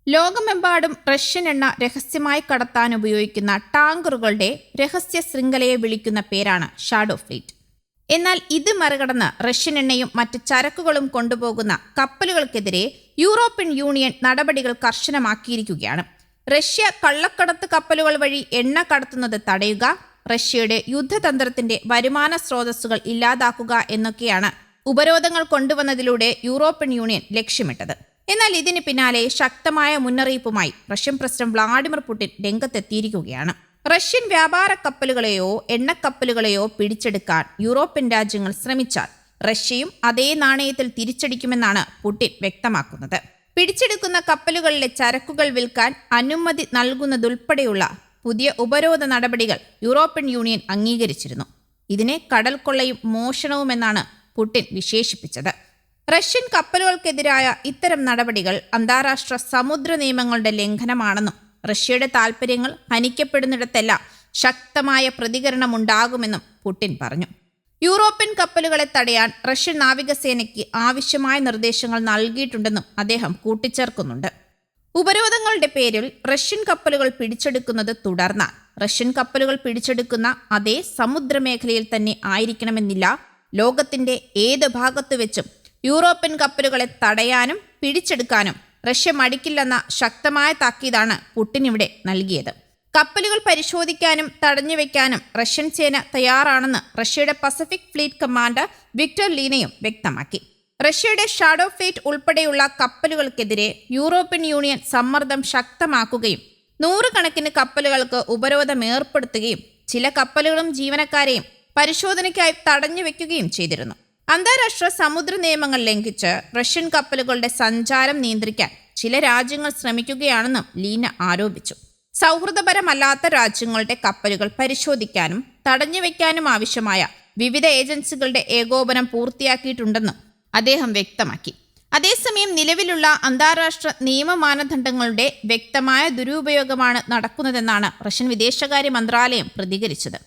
ലോകമെമ്പാടും റഷ്യൻ എണ്ണ രഹസ്യമായി കടത്താൻ ഉപയോഗിക്കുന്ന ടാങ്കറുകളുടെ രഹസ്യ ശൃംഖലയെ വിളിക്കുന്ന പേരാണ് ഷാഡോ ഫ്ലീറ്റ്. എന്നാൽ ഇത് മറികടന്ന് റഷ്യൻ എണ്ണയും മറ്റ് ചരക്കുകളും കൊണ്ടുപോകുന്ന കപ്പലുകൾക്കെതിരെ യൂറോപ്യൻ യൂണിയൻ നടപടികൾ കർശനമാക്കിയിരിക്കുകയാണ്. റഷ്യ കള്ളക്കടത്ത് കപ്പലുകൾ വഴി എണ്ണ കടത്തുന്നത് തടയുക, റഷ്യയുടെ യുദ്ധതന്ത്രത്തിന്റെ വരുമാന സ്രോതസ്സുകൾ ഇല്ലാതാക്കുക എന്നൊക്കെയാണ് ഉപരോധങ്ങൾ കൊണ്ടുവന്നതിലൂടെ യൂറോപ്യൻ യൂണിയൻ ലക്ഷ്യമിട്ടത്. എന്നാൽ ഇതിന് പിന്നാലെ ശക്തമായ മുന്നറിയിപ്പുമായി റഷ്യൻ പ്രസിഡന്റ് വ്ളാഡിമിർ പുടിൻ രംഗത്തെത്തിയിരിക്കുകയാണ്. റഷ്യൻ വ്യാപാര കപ്പലുകളെയോ എണ്ണക്കപ്പലുകളെയോ പിടിച്ചെടുക്കാൻ യൂറോപ്യൻ രാജ്യങ്ങൾ ശ്രമിച്ചാൽ റഷ്യയും അതേ നാണയത്തിൽ തിരിച്ചടിക്കുമെന്നാണ് പുടിൻ വ്യക്തമാക്കുന്നത്. പിടിച്ചെടുക്കുന്ന കപ്പലുകളിലെ ചരക്കുകൾ വിൽക്കാൻ അനുമതി നൽകുന്നതുൾപ്പെടെയുള്ള പുതിയ ഉപരോധ നടപടികൾ യൂറോപ്യൻ യൂണിയൻ അംഗീകരിച്ചിരുന്നു. ഇതിനെ കടൽ കൊള്ളയും മോഷണവുമെന്നാണ് പുടിൻ വിശേഷിപ്പിച്ചത്. റഷ്യൻ കപ്പലുകൾക്കെതിരായ ഇത്തരം നടപടികൾ അന്താരാഷ്ട്ര സമുദ്ര നിയമങ്ങളുടെ ലംഘനമാണെന്നും റഷ്യയുടെ താൽപ്പര്യങ്ങൾ ഹനിക്കപ്പെടുന്നിടത്തെല്ലാം ശക്തമായ പ്രതികരണമുണ്ടാകുമെന്നും പുടിൻ പറഞ്ഞു. യൂറോപ്യൻ കപ്പലുകളെ തടയാൻ റഷ്യൻ നാവികസേനയ്ക്ക് ആവശ്യമായ നിർദ്ദേശങ്ങൾ നൽകിയിട്ടുണ്ടെന്നും അദ്ദേഹം കൂട്ടിച്ചേർക്കുന്നുണ്ട്. ഉപരോധങ്ങളുടെ പേരിൽ റഷ്യൻ കപ്പലുകൾ പിടിച്ചെടുക്കുന്നത് തുടർന്നാൽ റഷ്യൻ കപ്പലുകൾ പിടിച്ചെടുക്കുന്ന അതേ സമുദ്രമേഖലയിൽ തന്നെ ആയിരിക്കണമെന്നില്ല. ലോകത്തിന്റെ ഏത് ഭാഗത്തു വെച്ചും യൂറോപ്യൻ കപ്പലുകളെ തടയാനും പിടിച്ചെടുക്കാനും റഷ്യ മടിക്കില്ലെന്ന ശക്തമായ താക്കീതാണ് പുടിൻ ഇവിടെ നൽകിയത്. കപ്പലുകൾ പരിശോധിക്കാനും തടഞ്ഞുവെക്കാനും റഷ്യൻ സേന തയ്യാറാണെന്ന് റഷ്യയുടെ പസഫിക് ഫ്ലീറ്റ് കമാൻഡർ വിക്ടർ ലീനയും വ്യക്തമാക്കി. റഷ്യയുടെ ഷാഡോ ഫ്ലീറ്റ് ഉൾപ്പെടെയുള്ള കപ്പലുകൾക്കെതിരെ യൂറോപ്യൻ യൂണിയൻ സമ്മർദ്ദം ശക്തമാക്കുകയും നൂറുകണക്കിന് കപ്പലുകൾക്ക് ഉപരോധം ഏർപ്പെടുത്തുകയും ചില കപ്പലുകളും ജീവനക്കാരെയും പരിശോധനയ്ക്കായി തടഞ്ഞുവെക്കുകയും ചെയ്തിരുന്നു. അന്താരാഷ്ട്ര സമുദ്ര നിയമങ്ങൾ ലംഘിച്ച് റഷ്യൻ കപ്പലുകളുടെ സഞ്ചാരം നിയന്ത്രിക്കാൻ ചില രാജ്യങ്ങൾ ശ്രമിക്കുകയാണെന്നും ലീന ആരോപിച്ചു. സൗഹൃദപരമല്ലാത്ത രാജ്യങ്ങളുടെ കപ്പലുകൾ പരിശോധിക്കാനും തടഞ്ഞുവെക്കാനും ആവശ്യമായ വിവിധ ഏജൻസികളുടെ ഏകോപനം പൂർത്തിയാക്കിയിട്ടുണ്ടെന്നും അദ്ദേഹം വ്യക്തമാക്കി. അതേസമയം നിലവിലുള്ള അന്താരാഷ്ട്ര നിയമ മാനദണ്ഡങ്ങളുടെ വ്യക്തമായ ദുരുപയോഗമാണ് നടക്കുന്നതെന്നാണ് റഷ്യൻ വിദേശകാര്യ മന്ത്രാലയം പ്രതികരിച്ചത്.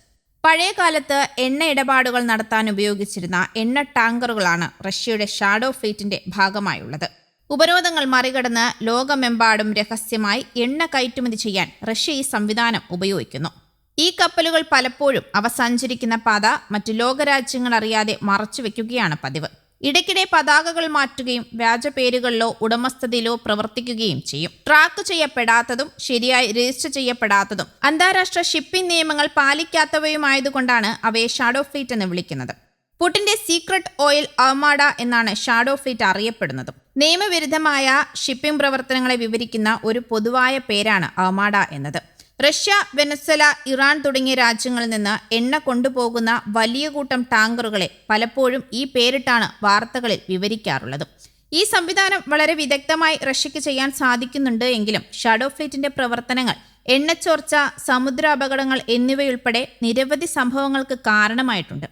പഴയ കാലത്ത് എണ്ണ ഇടപാടുകൾ നടത്താൻ ഉപയോഗിച്ചിരുന്ന എണ്ണ ടാങ്കറുകളാണ് റഷ്യയുടെ ഷാഡോ ഫ്ലീറ്റിന്റെ ഭാഗമായുള്ളത്. ഉപരോധങ്ങൾ മറികടന്ന് ലോകമെമ്പാടും രഹസ്യമായി എണ്ണ കയറ്റുമതി ചെയ്യാൻ റഷ്യ ഈ സംവിധാനം ഉപയോഗിക്കുന്നു. ഈ കപ്പലുകൾ പലപ്പോഴും അവ സഞ്ചരിക്കുന്ന പാത മറ്റു ലോകരാജ്യങ്ങൾ അറിയാതെ മറച്ചുവെക്കുകയാണ് പതിവ്. ഇടയ്ക്കിടെ പതാകകൾ മാറ്റുകയും വ്യാജ പേരുകളിലോ ഉടമസ്ഥതയിലോ പ്രവർത്തിക്കുകയും ചെയ്യും. ട്രാക്ക് ചെയ്യപ്പെടാത്തതും ശരിയായി രജിസ്റ്റർ ചെയ്യപ്പെടാത്തതും അന്താരാഷ്ട്ര ഷിപ്പിംഗ് നിയമങ്ങൾ പാലിക്കാത്തവയുമായതുകൊണ്ടാണ് അവയെ ഷാഡോ ഫ്ലീറ്റ് എന്ന് വിളിക്കുന്നത്. പുടിന്റെ സീക്രട്ട് ഓയിൽ ആർമാഡ എന്നാണ് ഷാഡോ ഫ്ലീറ്റ് അറിയപ്പെടുന്നതും. നിയമവിരുദ്ധമായ ഷിപ്പിംഗ് പ്രവർത്തനങ്ങളെ വിവരിക്കുന്ന ഒരു പൊതുവായ പേരാണ് ആർമാഡ എന്നത്. റഷ്യ, വെനസ്വല, ഇറാൻ തുടങ്ങിയ രാജ്യങ്ങളിൽ നിന്ന് എണ്ണ കൊണ്ടുപോകുന്ന വലിയ കൂട്ടം ടാങ്കറുകളെ പലപ്പോഴും ഈ പേരിട്ടാണ് വാർത്തകളിൽ വിവരിക്കാറുള്ളത്. ഈ സംവിധാനം വളരെ വിദഗ്ധമായി റഷ്യയ്ക്ക് ചെയ്യാൻ സാധിക്കുന്നുണ്ട് എങ്കിലും ഷാഡോ ഫ്ലീറ്റിന്റെ പ്രവർത്തനങ്ങൾ എണ്ണച്ചോർച്ച, സമുദ്ര അപകടങ്ങൾ എന്നിവയുൾപ്പെടെ നിരവധി സംഭവങ്ങൾക്ക് കാരണമായിട്ടുണ്ട്.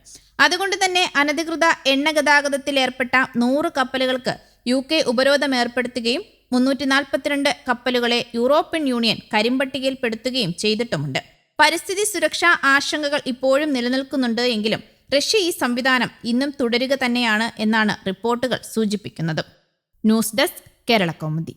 അതുകൊണ്ട് തന്നെ അനധികൃത എണ്ണ ഗതാഗതത്തിൽ ഏർപ്പെട്ട 100 കപ്പലുകൾക്ക് UK ഉപരോധം ഏർപ്പെടുത്തുകയും 342 കപ്പലുകളെ യൂറോപ്യൻ യൂണിയൻ കരിമ്പട്ടികയിൽപ്പെടുത്തുകയും ചെയ്തിട്ടുമുണ്ട്. പരിസ്ഥിതി സുരക്ഷാ ആശങ്കകൾ ഇപ്പോഴും നിലനിൽക്കുന്നുണ്ട് എങ്കിലും റഷ്യ ഈ സംവിധാനം ഇന്നും തുടരുക തന്നെയാണ് എന്നാണ് റിപ്പോർട്ടുകൾ സൂചിപ്പിക്കുന്നത്. News desk, Kerala Kaumudi.